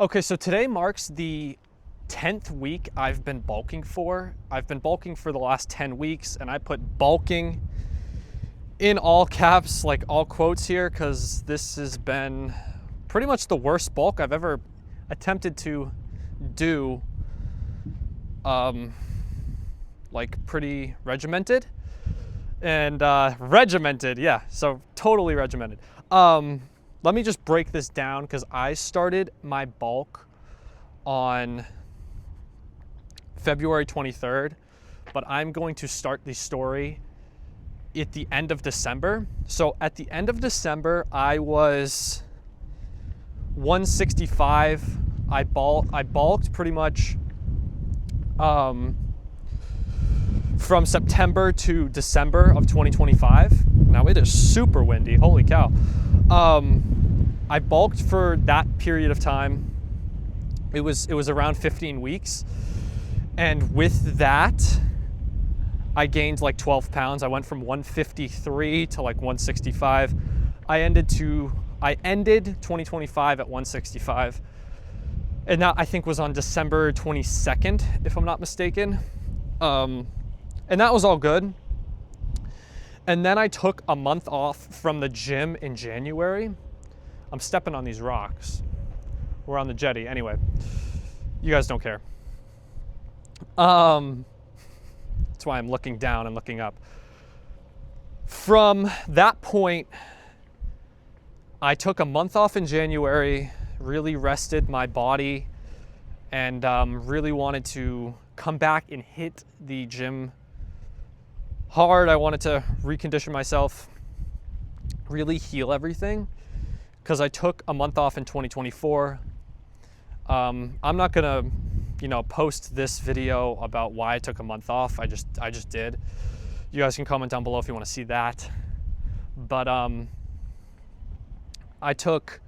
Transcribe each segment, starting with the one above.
Okay, so today marks the 10th week I've been bulking for. I've been bulking for the last 10 weeks, and I put bulking in all caps, like all quotes here, because this has been pretty much the worst bulk I've ever attempted to do, like pretty regimented. And regimented, yeah, so totally regimented. Let me just break this down because I started my bulk on February 23rd, but I'm going to start the story at the end of December. So at the end of December, I was 165. I bulked pretty much from September to December of 2025. Now it is super windy, holy cow. I bulked for that period of time. It was around 15 weeks. And with that, I gained like 12 pounds. I went from 153 to like 165. I ended 2025 at 165. And that I think was on December 22nd, if I'm not mistaken. And that was all good. And then I took a month off from the gym in January. I'm stepping on these rocks. We're on the jetty. Anyway, you guys don't care. That's why I'm looking down and looking up. From that point, I took a month off in January, really rested my body, and really wanted to come back and hit the gym hard. I wanted to recondition myself, really heal everything, because I took a month off in 2024. I'm not gonna, post this video about why I took a month off. I just did. You guys can comment down below if you want to see that. But I took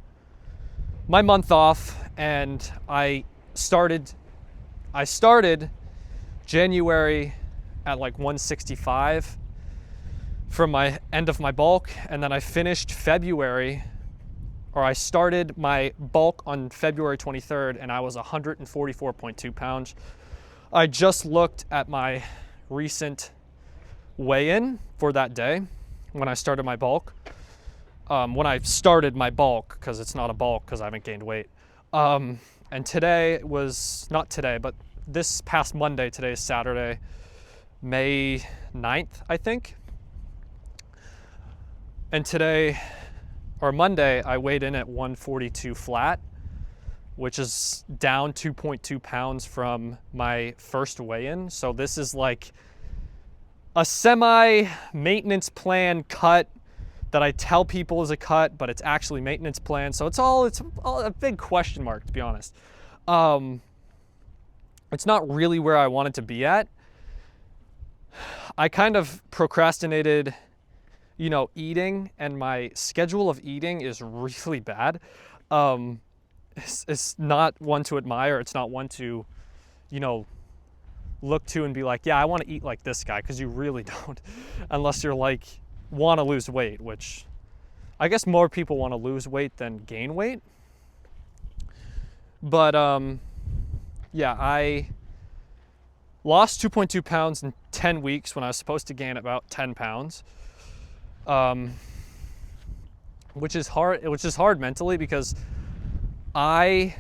my month off and I started January at like 165 from my end of my bulk, and then I finished I started my bulk on February 23rd, and I was 144.2 pounds. I just looked at my recent weigh-in for that day when I started my bulk. Because it's not a bulk because I haven't gained weight. And today was, not today, but this past Monday, today is Saturday, May 9th, I think. And Monday, I weighed in at 142 flat, which is down 2.2 pounds from my first weigh-in. So this is like a semi-maintenance plan cut that I tell people is a cut, but it's actually maintenance plan. So it's all a big question mark, to be honest. It's not really where I wanted to be at. I kind of procrastinated, eating, and my schedule of eating is really bad. It's not one to admire. It's not one to, look to and be like, yeah, I want to eat like this guy, because you really don't, unless you're like, want to lose weight, which I guess more people want to lose weight than gain weight. But yeah, I lost 2.2 pounds in 10 weeks when I was supposed to gain about 10 pounds. Which is hard mentally, because at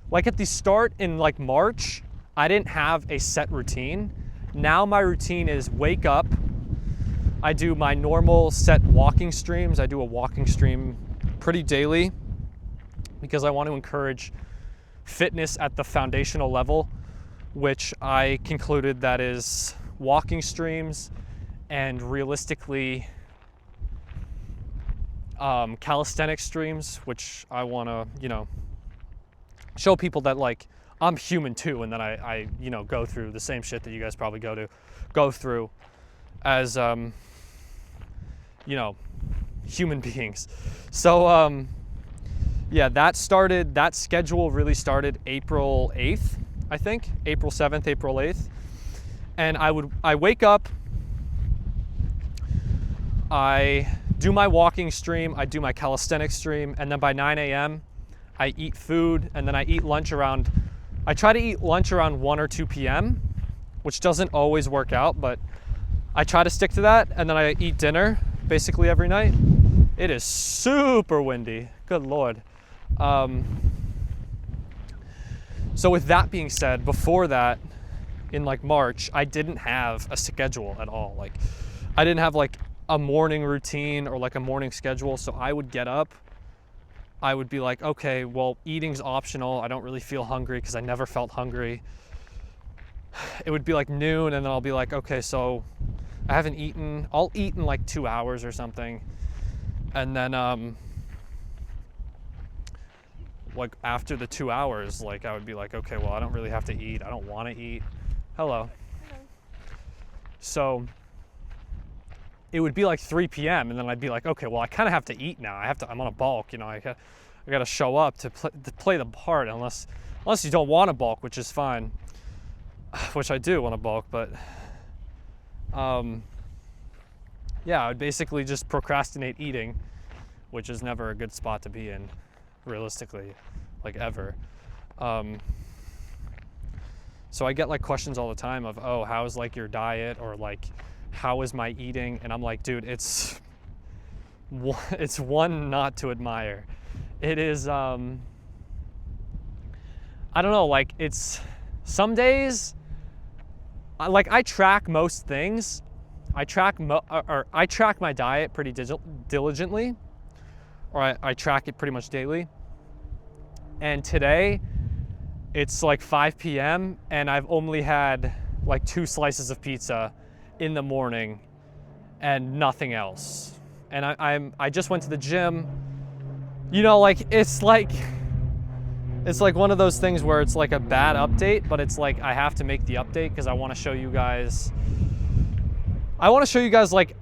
the start in like March, I didn't have a set routine. Now my routine is wake up, I do my normal set walking streams. I do a walking stream pretty daily because I want to encourage fitness at the foundational level, which I concluded that is walking streams and realistically calisthenics streams, which I want to, show people that like I'm human too, and then I go through the same shit that you guys probably go through as human beings. So yeah, that schedule really started April 8th, I think, April 7th, April 8th. And I wake up, I do my walking stream, I do my calisthenics stream, and then by 9 a.m., I eat food, and then I eat lunch around, I try to eat lunch around 1 or 2 p.m., which doesn't always work out, but I try to stick to that, and then I eat dinner basically every night. It is super windy, good Lord. So with that being said, before that, in like March, I didn't have a schedule at all. Like, I didn't have like a morning routine or like a morning schedule. So I would get up, I would be like, okay, well, eating's optional. I don't really feel hungry because I never felt hungry. It would be like noon, and then I'll be like, okay, so I haven't eaten. I'll eat in like 2 hours or something. And then like after the 2 hours, like I would be like, okay, well, I don't really have to eat. I don't want to eat. Hello. So it would be like 3 p.m. and then I'd be like, okay, well, I kind of have to eat now. I'm on a bulk, you know, I got to show up to play the part, unless you don't want to bulk, which is fine, which I do want to bulk, but yeah, I would basically just procrastinate eating, which is never a good spot to be in, realistically, like ever. So I get like questions all the time of, oh, how's like your diet, or like, how is my eating? And I'm like, dude, it's one not to admire. It is, I don't know, like it's some days, I track most things. I track my diet pretty diligently, or I track it pretty much daily. And today, it's like 5 p.m. and I've only had like 2 slices of pizza in the morning and nothing else. And I just went to the gym. You know, like it's like one of those things where it's like a bad update, but it's like I have to make the update because I want to show you guys. Like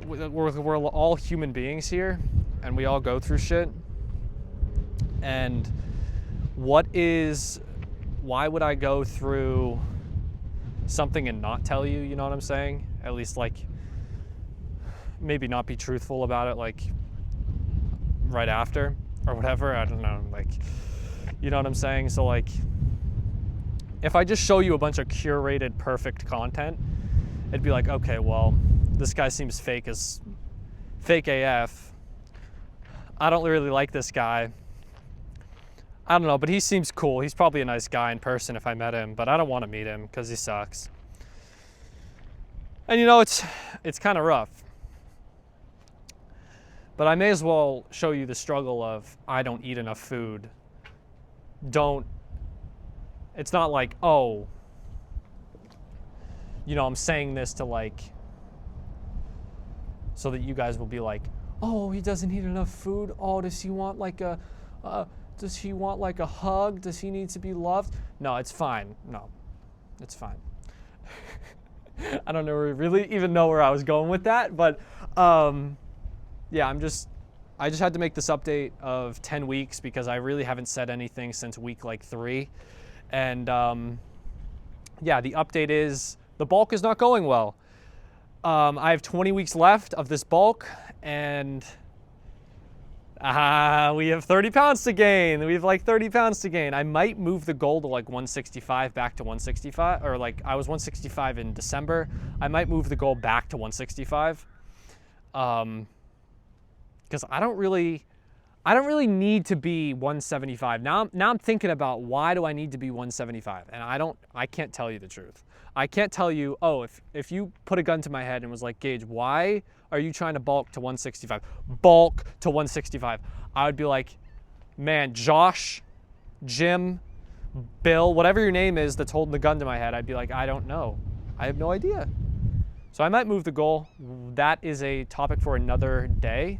we're all human beings here, and we all go through shit. And why would I go through something and not tell you, you know what I'm saying? At least like maybe not be truthful about it like right after or whatever, I don't know, like, you know what I'm saying? So like, if I just show you a bunch of curated perfect content, it'd be like, okay, well, this guy seems fake AF. I don't really like this guy. I don't know, but he seems cool. He's probably a nice guy in person if I met him, but I don't want to meet him because he sucks. And you know, it's kind of rough. But I may as well show you the struggle of I don't eat enough food. It's not like, oh, you know, I'm saying this to like, so that you guys will be like, oh, he doesn't eat enough food. Oh, does he want like a hug? Does he need to be loved? No, it's fine. No, it's fine. I don't know really even know where I was going with that, but yeah, I just had to make this update of 10 weeks because I really haven't said anything since week like 3. And yeah, the update is the bulk is not going well. I have 20 weeks left of this bulk, and we have 30 pounds to gain. We have like 30 pounds to gain. I might move the goal to like 165 back to 165, or like I was 165 in December. I might move the goal back to 165. Because I don't really need to be 175. Now I'm thinking about, why do I need to be 175? And I can't tell you the truth. I can't tell you, oh, if you put a gun to my head and was like, Gage, why are you trying to bulk to 165? Bulk to 165. I would be like, man, Josh, Jim, Bill, whatever your name is that's holding the gun to my head, I'd be like, I don't know. I have no idea. So I might move the goal. That is a topic for another day.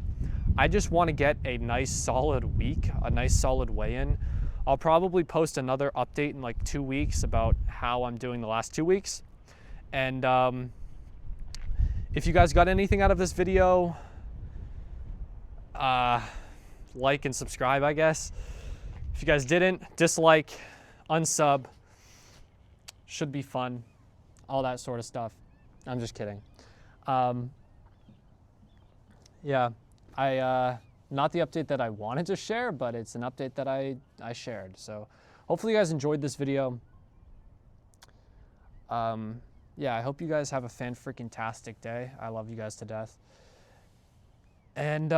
I just want to get a nice solid week, a nice solid weigh-in. I'll probably post another update in like 2 weeks about how I'm doing the last 2 weeks. And if you guys got anything out of this video, like and subscribe, I guess. If you guys didn't, dislike, unsub. Should be fun. All that sort of stuff. I'm just kidding. Yeah. Not the update that I wanted to share, but it's an update that I shared. So hopefully you guys enjoyed this video. Yeah, I hope you guys have a fan-freaking-tastic day. I love you guys to death. And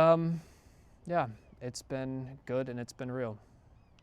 yeah, it's been good and it's been real.